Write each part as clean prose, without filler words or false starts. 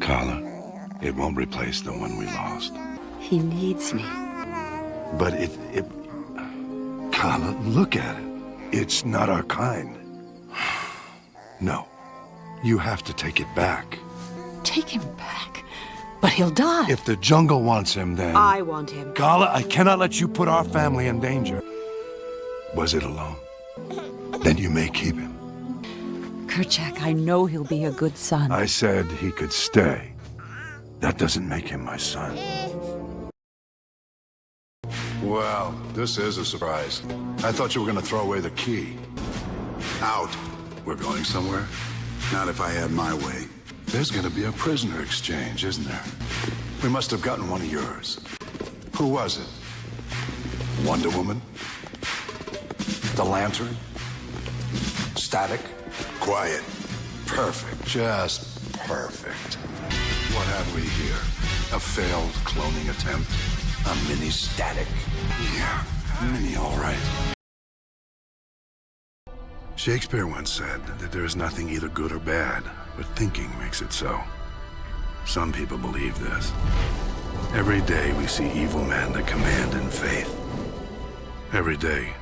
Carla, it won't replace the one we lost. He needs me. But Carla, look at it. It's not our kind. No. You have to take it back. Take him back? But he'll die. If the jungle wants him, then... I want him. Carla, I cannot let you put our family in danger. Was it alone? Then you may keep him. Kerchak, I know he'll be a good son. I said he could stay. That doesn't make him my son. Well, this is a surprise. I thought you were going to throw away the key. Out. We're going somewhere? Not if I had my way. There's going to be a prisoner exchange, isn't there? We must have gotten one of yours. Who was it? Wonder Woman? The Lantern? Static? Quiet. Perfect. Just perfect. What have we here? A failed cloning attempt? A mini Static? Yeah, mini all right. Shakespeare once said that there is nothing either good or bad, but thinking makes it so. Some people believe this. Every day we see evil men that command in faith. Every day,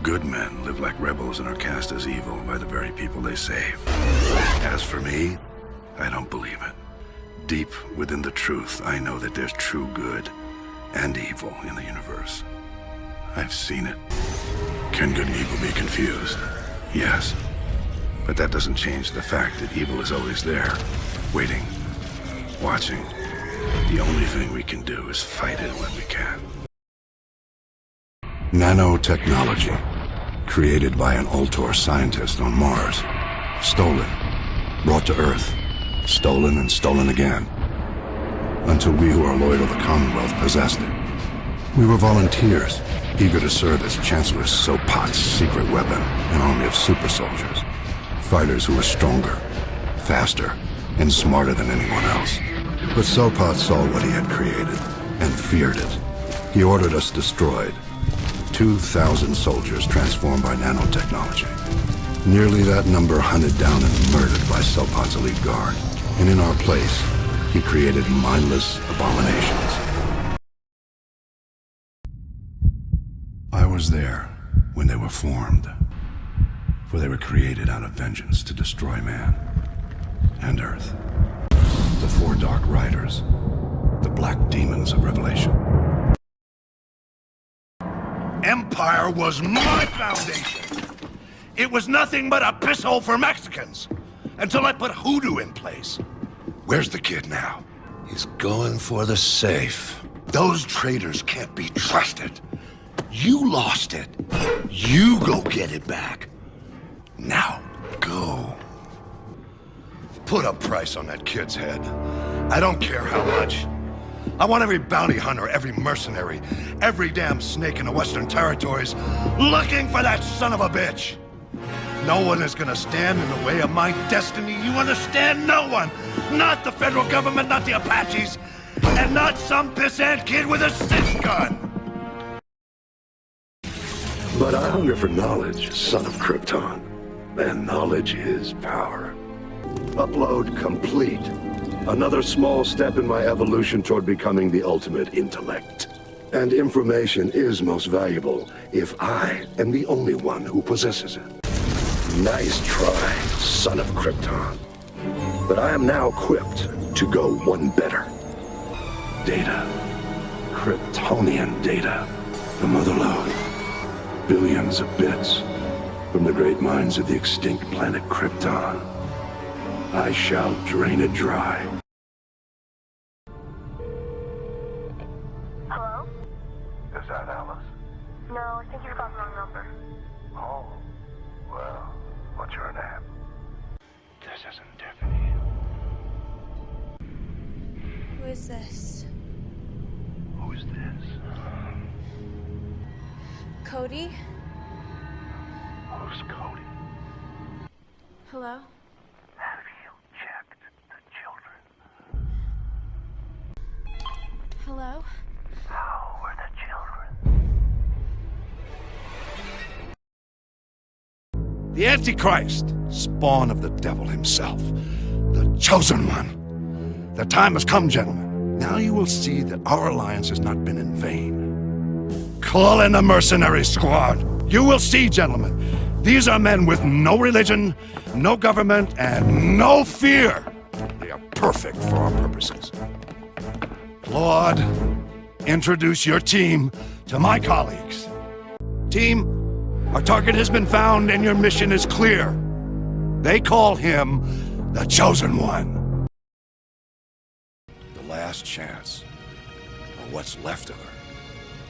good men live like rebels and are cast as evil by the very people they save. As for me, I don't believe it. Deep within the truth, I know that there's true good and evil in the universe. I've seen it. Can good and evil be confused? Yes. But that doesn't change the fact that evil is always there, waiting, watching. The only thing we can do is fight it when we can. Nanotechnology, created by an Ultor scientist on Mars. Stolen, brought to Earth, stolen and stolen again. Until we who are loyal to the Commonwealth possessed it. We were volunteers, eager to serve as Chancellor Sopot's secret weapon, an army of super soldiers. Fighters who were stronger, faster, and smarter than anyone else. But Sopot saw what he had created, and feared it. He ordered us destroyed. 2,000 soldiers transformed by nanotechnology. Nearly that number hunted down and murdered by Sopot's elite guard. And in our place, he created mindless abominations. I was there when they were formed, for they were created out of vengeance to destroy man and Earth. The four Dark Riders, the Black Demons of Revelation. Empire was my foundation. It was nothing but a piss hole for Mexicans, until I put hoodoo in place. Where's the kid now? He's going for the safe. Those traitors can't be trusted. You lost it. You go get it back. Now, go. Put a price on that kid's head. I don't care how much. I want every bounty hunter, every mercenary, every damn snake in the Western Territories looking for that son of a bitch. No one is gonna stand in the way of my destiny, you understand? No one! Not the federal government, not the Apaches, and not some pissant kid with a six gun! But I hunger for knowledge, son of Krypton. And knowledge is power. Upload complete. Another small step in my evolution toward becoming the ultimate intellect. And information is most valuable if I am the only one who possesses it. Nice try, son of Krypton. But I am now equipped to go one better. Data. Kryptonian data. The motherlode. Billions of bits from the great minds of the extinct planet Krypton. I shall drain it dry. Hello? Is that Alice? No, I think you've got the wrong number. Oh, well, what's your name? This isn't Tiffany. Who is this? Who's this? Cody? Who's Cody? Hello? Have you checked the children? Hello? How are the children? The Antichrist, spawn of the devil himself. The chosen one. The time has come, gentlemen. Now you will see that our alliance has not been in vain. Call in the mercenary squad. You will see, gentlemen. These are men with no religion, no government, and no fear. They are perfect for our purposes. Claude, introduce your team to my colleagues. Team, our target has been found and your mission is clear. They call him the Chosen One. The last chance, or what's left of her.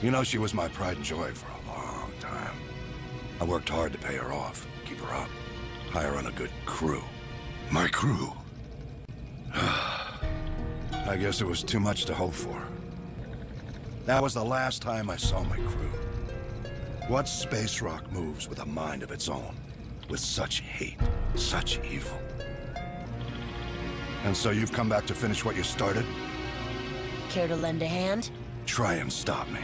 You know, she was my pride and joy for a long time. I worked hard to pay her off, keep her up, hire on a good crew. My crew? I guess it was too much to hope for. That was the last time I saw my crew. What space rock moves with a mind of its own, with such hate, such evil? And so you've come back to finish what you started? Care to lend a hand? Try and stop me.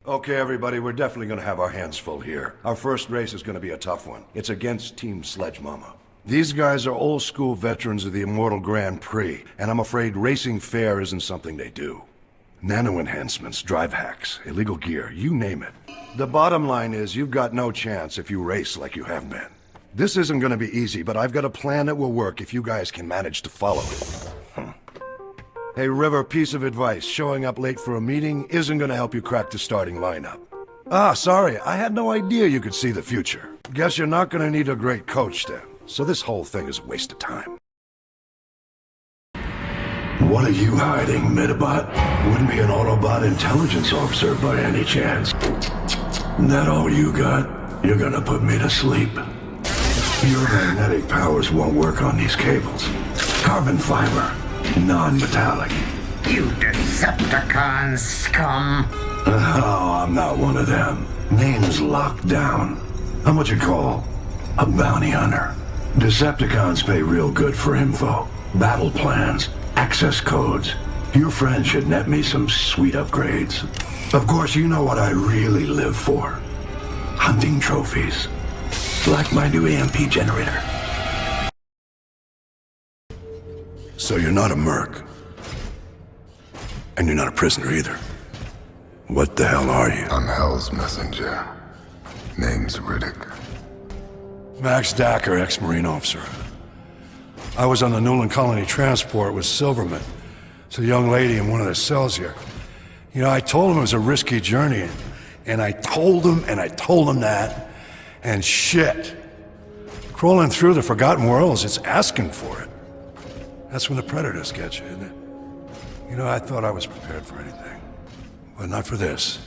Okay, everybody, we're definitely gonna have our hands full here. Our first race is gonna be a tough one. It's against Team Sledge Mama. These guys are old-school veterans of the Immortal Grand Prix, and I'm afraid racing fair isn't something they do. Nano-enhancements, drive hacks, illegal gear, you name it. The bottom line is you've got no chance if you race like you have been. This isn't gonna be easy, but I've got a plan that will work if you guys can manage to follow it. Hey, River, piece of advice. Showing up late for a meeting isn't gonna help you crack the starting lineup. Ah, sorry, I had no idea you could see the future. Guess you're not gonna need a great coach then. So this whole thing is a waste of time. What are you hiding, Medibot? Wouldn't be an Autobot intelligence officer by any chance. That all you got? You're gonna put me to sleep. Your magnetic powers won't work on these cables. Carbon fiber, non-metallic. You Decepticon scum! Oh, I'm not one of them. Name's locked down. I'm what you call a bounty hunter. Decepticons pay real good for info, battle plans, access codes. Your friend should net me some sweet upgrades. Of course, you know what I really live for. Hunting trophies. Like my new EMP generator. So you're not a merc. And you're not a prisoner either. What the hell are you? I'm Hell's messenger. Name's Riddick. Max Dacker, ex-Marine officer. I was on the Newland Colony transport with Silverman. It's a young lady in one of the cells here. You know, I told him it was a risky journey, and I told him that, and shit. Crawling through the Forgotten Worlds, it's asking for it. That's when the Predators get you, isn't it? You know, I thought I was prepared for anything, but not for this.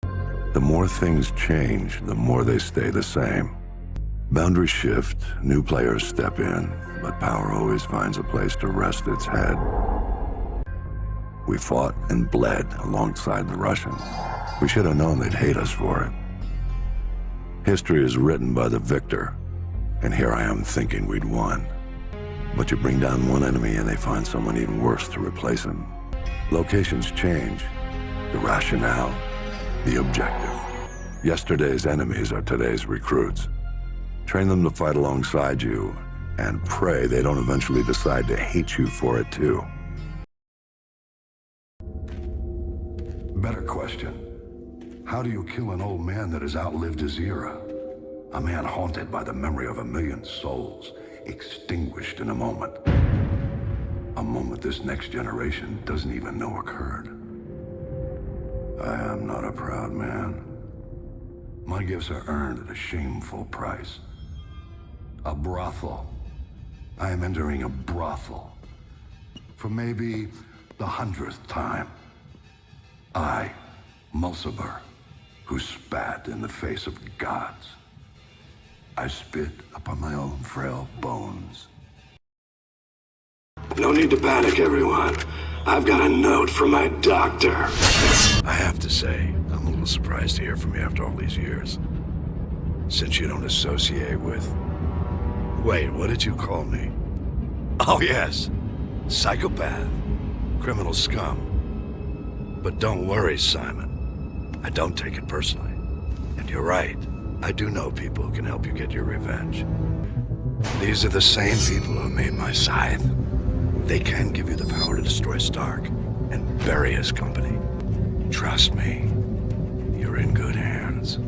The more things change, the more they stay the same. Boundaries shift, new players step in, but power always finds a place to rest its head. We fought and bled alongside the Russians. We should have known they'd hate us for it. History is written by the victor, and here I am thinking we'd won. But you bring down one enemy and they find someone even worse to replace him. Locations change, the rationale, the objective. Yesterday's enemies are today's recruits. Train them to fight alongside you, and pray they don't eventually decide to hate you for it too. Better question. How do you kill an old man that has outlived his era? A man haunted by the memory of 1,000,000 souls, extinguished in a moment. A moment this next generation doesn't even know occurred. I am not a proud man. My gifts are earned at a shameful price. A brothel. I am entering a brothel. For maybe the 100th time. I, Mulciber, who spat in the face of gods. I spit upon my own frail bones. No need to panic, everyone. I've got a note from my doctor. I have to say, I'm a little surprised to hear from you after all these years. Since you don't associate with... Wait, what did you call me? Oh yes, psychopath, criminal scum. But don't worry, Simon. I don't take it personally. And you're right, I do know people who can help you get your revenge. These are the same people who made my scythe. They can give you the power to destroy Stark and bury his company. Trust me, you're in good hands.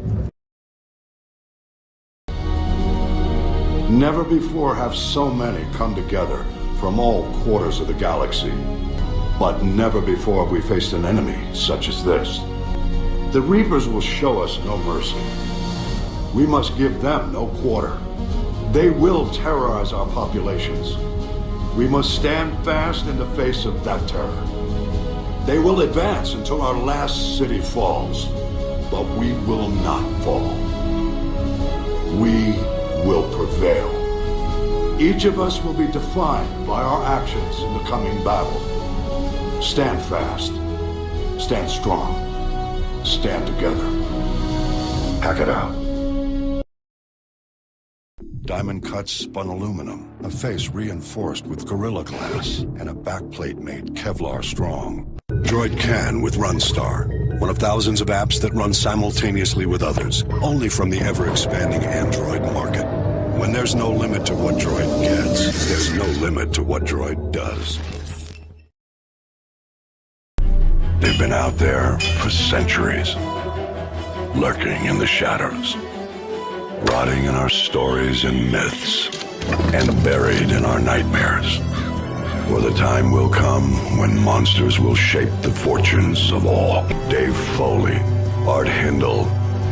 Never before have so many come together from all quarters of the galaxy. But never before have we faced an enemy such as this. The Reapers will show us no mercy. We must give them no quarter. They will terrorize our populations. We must stand fast in the face of that terror. They will advance until our last city falls, but we will not fall. We will prevail. Each of us will be defined by our actions in the coming battle. Stand fast. Stand strong. Stand together. Hackett out. Diamond cuts spun aluminum, a face reinforced with Gorilla Glass, and a backplate made Kevlar strong. Droid Can with Runstar, one of thousands of apps that run simultaneously with others, only from the ever-expanding Android market. When there's no limit to what Droid gets, there's no limit to what Droid does. They've been out there for centuries, lurking in the shadows, rotting in our stories and myths, and buried in our nightmares. For the time will come when monsters will shape the fortunes of all. Dave Foley, Art Hindle,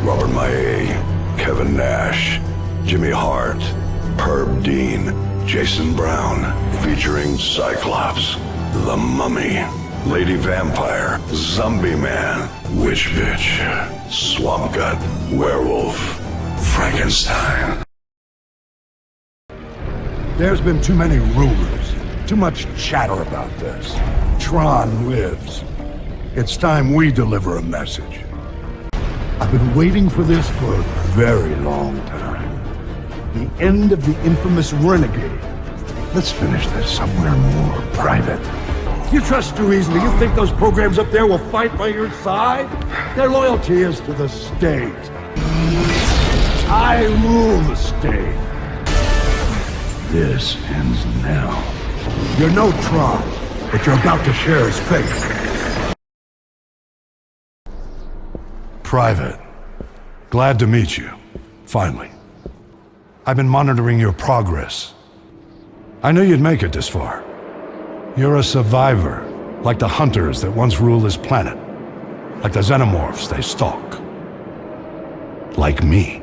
Robert Maillet, Kevin Nash, Jimmy Hart, Herb Dean, Jason Brown, featuring Cyclops, the Mummy, Lady Vampire, Zombie Man, Witch Bitch, Swamp Gut, Werewolf, Frankenstein. There's been too many rumors, too much chatter about this. Tron lives. It's time we deliver a message. I've been waiting for this for a very long time. The end of the infamous renegade. Let's finish this somewhere more private. You trust your reasoning? You think those programs up there will fight by your side? Their loyalty is to the state. I rule the state. This ends now. You're no Tron, but you're about to share his fate. Private. Glad to meet you. Finally. I've been monitoring your progress. I knew you'd make it this far. You're a survivor, like the hunters that once ruled this planet. Like the xenomorphs they stalk. Like me.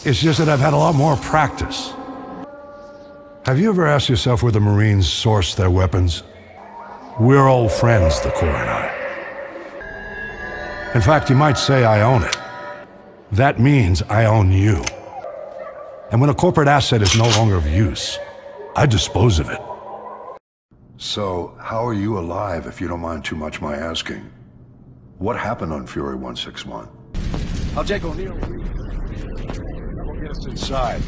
It's just that I've had a lot more practice. Have you ever asked yourself where the Marines source their weapons? We're old friends, the Korra and I. In fact, you might say I own it. That means I own you. And when a corporate asset is no longer of use, I dispose of it. So, how are you alive, if you don't mind too much my asking? What happened on Fury 161? I'll take O'Neill. That will get us inside.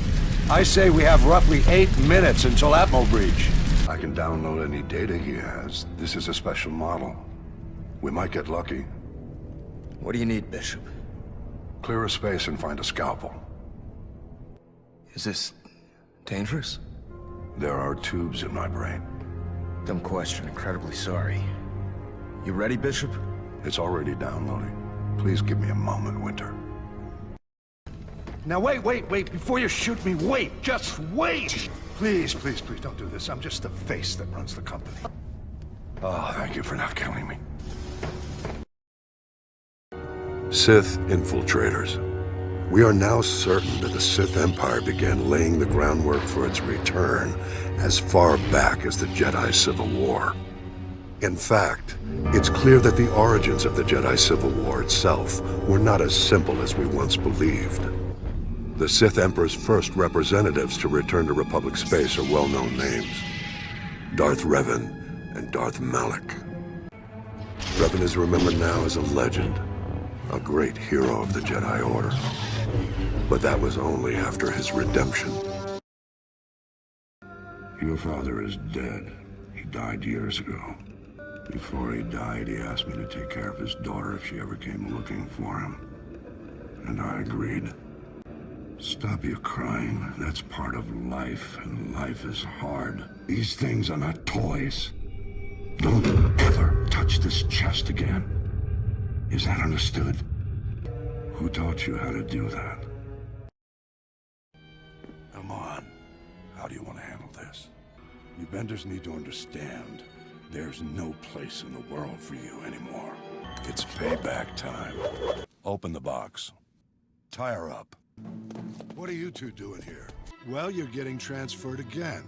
I say we have roughly 8 minutes until Admiral breach. I can download any data he has. This is a special model. We might get lucky. What do you need, Bishop? Clear a space and find a scalpel. Is this dangerous? There are tubes in my brain. Dumb question, incredibly sorry. You ready, Bishop? It's already downloading. Please give me a moment, Winter. Now wait, before you shoot me, wait, just wait! Please, don't do this. I'm just the face that runs the company. Oh, thank you for not killing me. Sith infiltrators. We are now certain that the Sith Empire began laying the groundwork for its return as far back as the Jedi Civil War. In fact, it's clear that the origins of the Jedi Civil War itself were not as simple as we once believed. The Sith Emperor's first representatives to return to Republic space are well-known names. Darth Revan and Darth Malak. Revan is remembered now as a legend, a great hero of the Jedi Order. But that was only after his redemption. Your father is dead. He died years ago. Before he died, he asked me to take care of his daughter if she ever came looking for him. And I agreed. Stop your crying. That's part of life, and life is hard. These things are not toys. Don't ever touch this chest again. Is that understood? Who taught you how to do that? Come on. How do you want to handle this? You Benders need to understand there's no place in the world for you anymore. It's payback time. Open the box. Tie her up. What are you two doing here? Well, you're getting transferred again.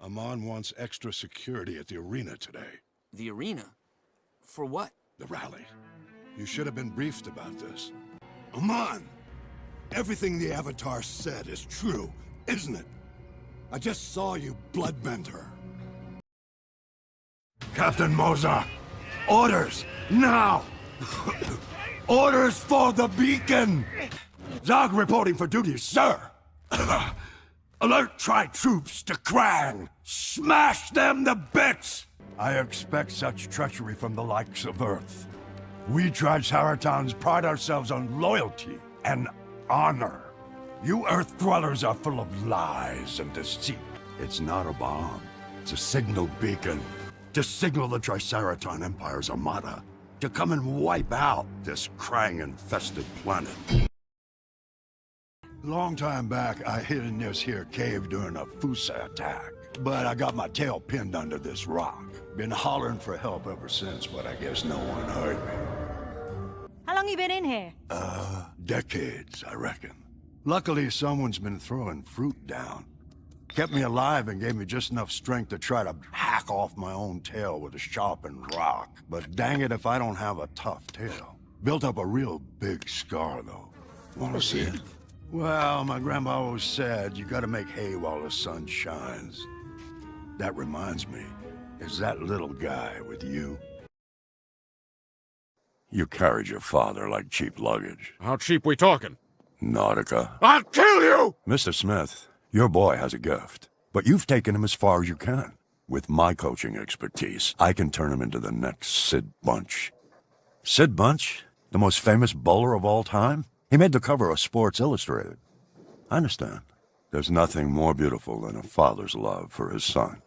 Amon wants extra security at the arena today. The arena? For what? The rally. You should have been briefed about this. Amon! Everything the Avatar said is true, isn't it? I just saw you bloodbend her. Captain Moza! Orders! Now! Orders for the beacon! Zog reporting for duty, sir! Alert tri-troops to Krang! Smash them to bits! I expect such treachery from the likes of Earth. We Triceratons pride ourselves on loyalty and honor. You Earth dwellers are full of lies and deceit. It's not a bomb. It's a signal beacon to signal the Triceraton Empire's armada to come and wipe out this Krang-infested planet. Long time back, I hid in this here cave during a Fusa attack. But I got my tail pinned under this rock. Been hollering for help ever since, but I guess no one heard me. How long you been in here? Decades, I reckon. Luckily, someone's been throwing fruit down. Kept me alive and gave me just enough strength to try to hack off my own tail with a sharpened rock. But dang it if I don't have a tough tail. Built up a real big scar, though. Wanna see it? Well, my grandma always said, you gotta make hay while the sun shines. That reminds me, is that little guy with you? You carried your father like cheap luggage. How cheap we talking? Nautica. I'll kill you! Mr. Smith, your boy has a gift, but you've taken him as far as you can. With my coaching expertise, I can turn him into the next Sid Bunch. Sid Bunch? The most famous bowler of all time? He made the cover of Sports Illustrated. I understand. There's nothing more beautiful than a father's love for his son.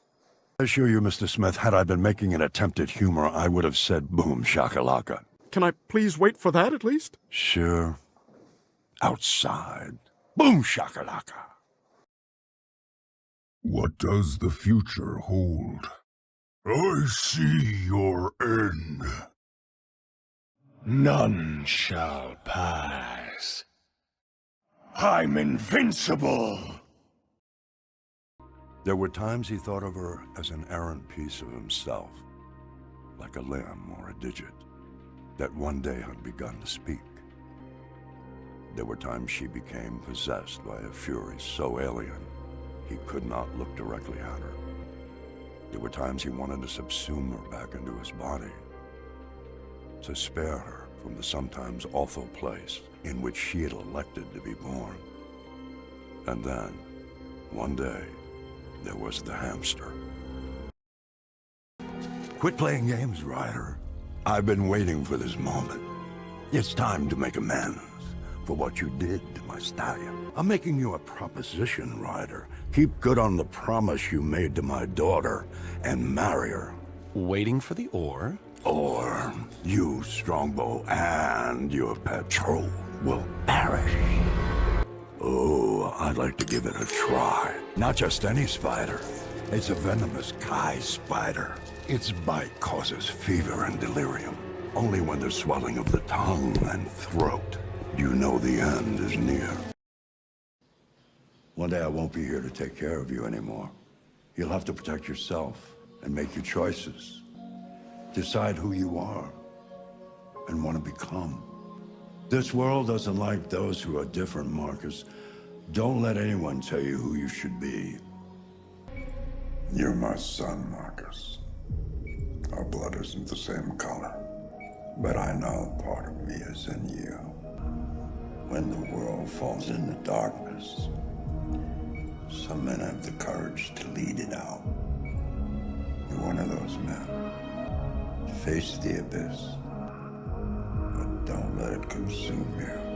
I assure you, Mr. Smith, had I been making an attempt at humor, I would have said boom shakalaka. Can I please wait for that at least? Sure. Outside. Boom shakalaka. What does the future hold? I see your end. None shall pass. I'm invincible! There were times he thought of her as an errant piece of himself, like a limb or a digit, that one day had begun to speak. There were times she became possessed by a fury so alien, he could not look directly at her. There were times he wanted to subsume her back into his body, to spare her from the sometimes awful place in which she had elected to be born. And then, one day, there was the hamster. Quit playing games, Ryder. I've been waiting for this moment. It's time to make amends for what you did to my stallion. I'm making you a proposition, Ryder. Keep good on the promise you made to my daughter and marry her. Waiting for the ore? Or you, Strongbow, and your patrol will perish. Oh, I'd like to give it a try. Not just any spider. It's a venomous Kai spider. Its bite causes fever and delirium. Only when there's swelling of the tongue and throat do you know the end is near. One day I won't be here to take care of you anymore. You'll have to protect yourself and make your choices. Decide who you are and want to become. This world doesn't like those who are different, Marcus. Don't let anyone tell you who you should be. You're my son, Marcus. Our blood isn't the same color, but I know part of me is in you. When the world falls into darkness, some men have the courage to lead it out. You're one of those men. Face the abyss, but don't let it consume you.